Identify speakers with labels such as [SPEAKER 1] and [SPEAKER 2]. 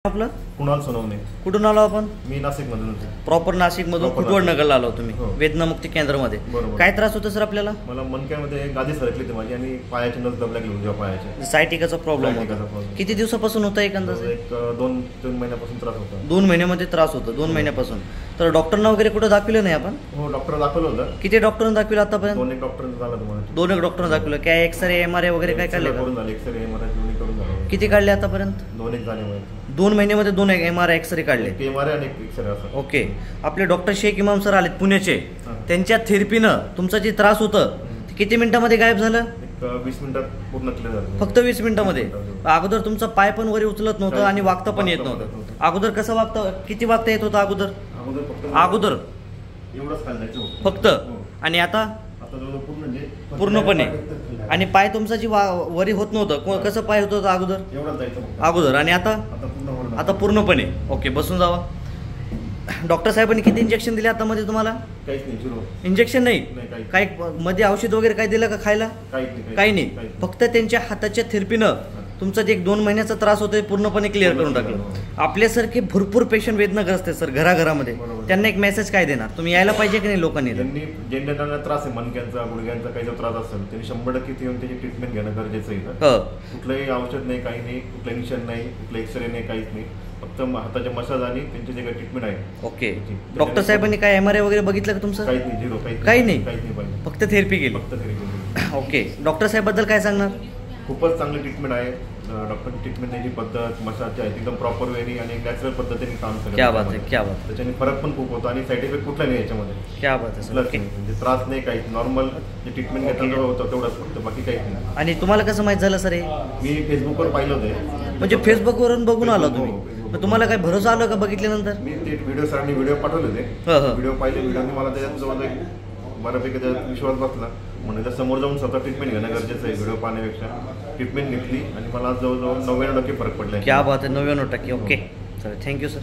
[SPEAKER 1] आपलं
[SPEAKER 2] कुणाल सोनवणे.
[SPEAKER 1] कुठून आलो आपण?
[SPEAKER 2] मी नाशिकमधून होतो.
[SPEAKER 1] प्रॉपर नाशिकमधून कुटवड नगरला आलो तुम्ही
[SPEAKER 2] हो.
[SPEAKER 1] वेदनामुक्ती केंद्रामध्ये.
[SPEAKER 2] बरोबर.
[SPEAKER 1] काय त्रास होता सर आपल्याला?
[SPEAKER 2] मला मनक्यामध्ये गादी सरकली होती माझी आणि पायाची नस दबल्या गेली जेव्हा पायाच्या.
[SPEAKER 1] सायटिकाचा प्रॉब्लेम
[SPEAKER 2] सायटिकाचा
[SPEAKER 1] होता.
[SPEAKER 2] problem.
[SPEAKER 1] किती दिवसापासून होता एकंदाज?
[SPEAKER 2] एक 2-3 महिन्यापासून त्रास होता.
[SPEAKER 1] 2 महिन्यामध्ये त्रास होता. 2 महिन्यापासून. तर डॉक्टरना वगैरे कुठं दाखवलं नाही आपण?
[SPEAKER 2] हो, डॉक्टर दाखवलं होतं.
[SPEAKER 1] किती डॉक्टरांना दाखवलं आतापर्यंत?
[SPEAKER 2] 2-1 डॉक्टरांचं झालं तुम्हाला.
[SPEAKER 1] 2-1 डॉक्टरांना दाखवलं. काय एक्सरे एमआरआय वगैरे काय काढले का?
[SPEAKER 2] करून झाले, एक्सरे एमआरआय दोन्ही करून झाले.
[SPEAKER 1] किती काढले आतापर्यंत?
[SPEAKER 2] 2-1 झाल्यामुळे
[SPEAKER 1] 2 महिन्यामध्ये 2 एमआरआय एक्सरे काढले.
[SPEAKER 2] एमआरआय आणि एक्सरे असं.
[SPEAKER 1] ओके. आपले डॉक्टर शेख इमाम सर आलेत पुण्याचे.
[SPEAKER 2] हां.
[SPEAKER 1] त्यांच्या थेरपीनं तुमचा जे त्रास होतं ते किती मिनिटामध्ये गायब झालं?
[SPEAKER 2] एक 20 मिनिटात पूर्ण क्लिअर झालं.
[SPEAKER 1] फक्त 20 मिनिटामध्ये. अगोदर तुमचा पाय पण वरी उचलत नव्हतं आणि वागता पण येत नव्हतं. अगोदर कसं वागता, किती वागता येत होतं अगोदर? अगोदर
[SPEAKER 2] एवढंच खाल्लायचं
[SPEAKER 1] फक्त. आणि आता
[SPEAKER 2] आता जवळ पूर्ण म्हणजे
[SPEAKER 1] पूर्णपणे. आणि पाय तुमचा जी वरी होत नव्हतं, कसं पाय होत होतं अगोदर?
[SPEAKER 2] एवढंच जायचं
[SPEAKER 1] अगोदर. आणि आता आता पूर्णपणे. ओके, बसून जावा. डॉक्टर साहेबांनी किती इंजेक्शन दिले आता मध्ये तुम्हाला?
[SPEAKER 2] काहीच नाही, झिरो.
[SPEAKER 1] इंजेक्शन नाही?
[SPEAKER 2] नाही,
[SPEAKER 1] काही मध्ये औषध वगैरे काय दिलं का खायला? काही नाही. फक्त त्यांच्या हाताच्या थेरपीनं तुमचा जे 2 महिन्याचा त्रास होता पूर्णपणे क्लिअर करून टाकलं. आपल्यासारखे भरपूर पेशंट वेदनाग्रस्त आहेत सर घराघरामध्ये. त्यांना एक मेसेज काय देणार? तुम्ही यायला पाहिजे की नाही लोकांनी?
[SPEAKER 2] त्यांनी ज्यांना त्रास आहे, मणक्यांचा गुडघ्यांचा काही जो त्रास असेल त्यांनी 100% येऊन त्याची ट्रीटमेंट घेणं गरजेचं आहे. कुठलंही औषध नाही, काही नाही, कुठलं इंजेक्शन नाही, कुठलं एक्सरे नाही, काहीच नाही. फक्त हाताच्या मसाज आणि त्यांची जे काही ट्रीटमेंट आहे.
[SPEAKER 1] ओके. डॉक्टर साहेबांनी काय एमआरआय वगैरे बघितलं का तुमचं?
[SPEAKER 2] काहीच नाही, झिरो.
[SPEAKER 1] काही नाही,
[SPEAKER 2] काहीच नाही पाहिजे.
[SPEAKER 1] फक्त थेरपी केली.
[SPEAKER 2] फक्त थेरपी.
[SPEAKER 1] ओके. डॉक्टर साहेबबद्दल काय सांगणार?
[SPEAKER 2] खूपच चांगली ट्रीटमेंट आहे. डॉक्टरची ट्रीटमेंट द्यायची पद्धत, मसाजची आहे एकदम प्रॉपर वेनी आणि नॅचरल पद्धतीने काम करतात.
[SPEAKER 1] क्या बात आहे, क्या बात.
[SPEAKER 2] त्याच्याने फरक पण खूप होतो आणि साईड इफेक्ट कुठला नाही याच्यामध्ये.
[SPEAKER 1] क्या बात आहे सर.
[SPEAKER 2] म्हणजे त्रास नाही, काही नॉर्मल जे ट्रीटमेंट घेताना होतं तेवढंच, फक्त बाकी काहीच नाही.
[SPEAKER 1] आणि तुम्हाला कसं माहित झालं सर हे?
[SPEAKER 2] मी फेसबुकवर पाहिलं होतं.
[SPEAKER 1] म्हणजे फेसबुकवरून बघून आला तुम्ही? मग तुम्हाला काय भरोसा आला का बघितल्यानंतर?
[SPEAKER 2] मी ते सरांनी व्हिडिओ पाठवले होते. व्हिडिओ पाहिले, व्हिडिओने मला त्याच्यात जवळ बऱ्यापैकी त्याच्यात विश्वास बसला. म्हणजे त्या समोर जाऊन स्वतः ट्रीटमेंट घेणं गरजेचं आहे व्हिडिओ पाहण्यापेक्षा. ट्रीटमेंट घेतली आणि मला जवळजवळ 99% फरक पडला.
[SPEAKER 1] क्या बात आहे, 99%. ओके. चला, थँक्यू सर.